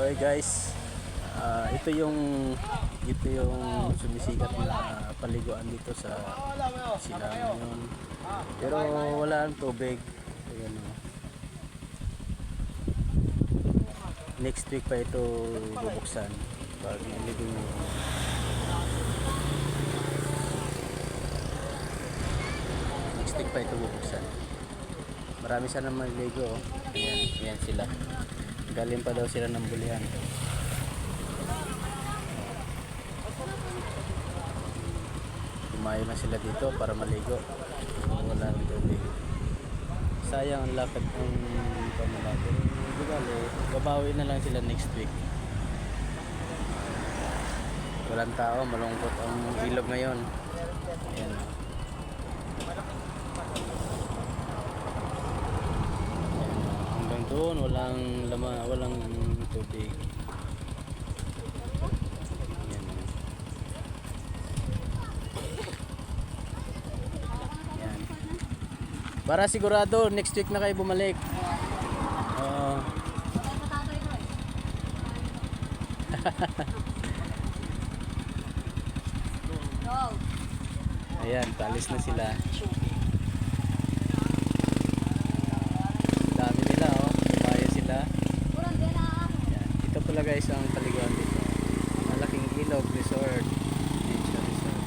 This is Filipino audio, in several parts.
Okay guys, ito yung sumisikat na paliguan dito sa Silangan ngayon. Pero wala ang tubig. Ayan, oh. Next week pa ito bubuksan pag naligo nyo. Next week pa ito bubuksan. Marami sana maligo, oh. Ayan sila. Galing pa daw sila ng bulihan. Tumayo na sila dito para maligo. Wala ng tubig. Sayang ang lakad ng pamalago. Babawi na lang sila next week. Walang tao, malungkot ang ilog ngayon. Ayan. Hanggang doon walang tubig. Ayan. Ayan. Para sigurado next week na kayo bumalik. Ayan, talis na sila. Dami nila, oh. Tumayo sila. Ayan. Ito pala guys ang paliguan dito. Malaking ilog resort. Nature resort.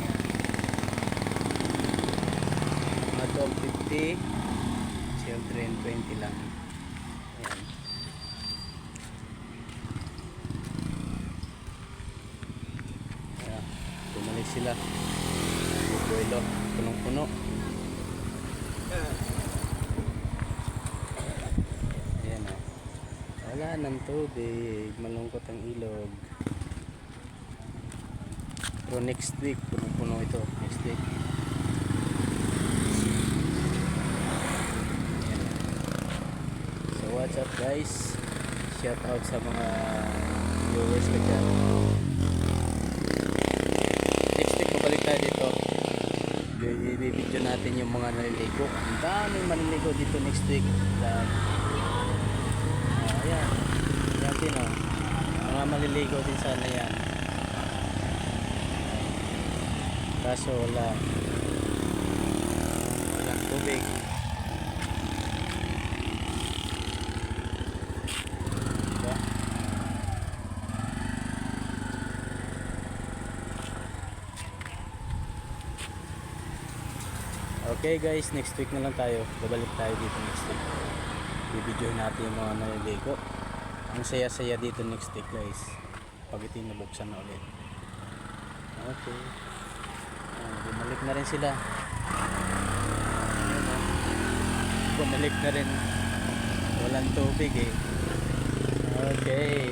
Ayan. Mga adult 50, children 20 lang. Ayan. Ayan. Bumalik sila. Bubuelo, punong-puno. Ayan, oh. Wala ng tubig, malungkot ang ilog. Pero next week punong-puno ito. Next week. Ayan. So what's up guys, shout out sa mga viewers ko dyan. Next week mabalik tayo dito. I-video natin yung mga naliligo. Ang daming maliligo dito next week. Ayan. Ayan din, oh. Mga maliligo din sana yan. Kaso walang tubig. Diba? Okay guys, next week na lang tayo. Babalik tayo dito next week. I-video natin yung mga naliligo. Ang saya-saya dito next week guys. Pag ito yung nabuksan na ulit. Okay. Bumalik na rin sila. Bumalik na rin. Walang tubig eh. Okay.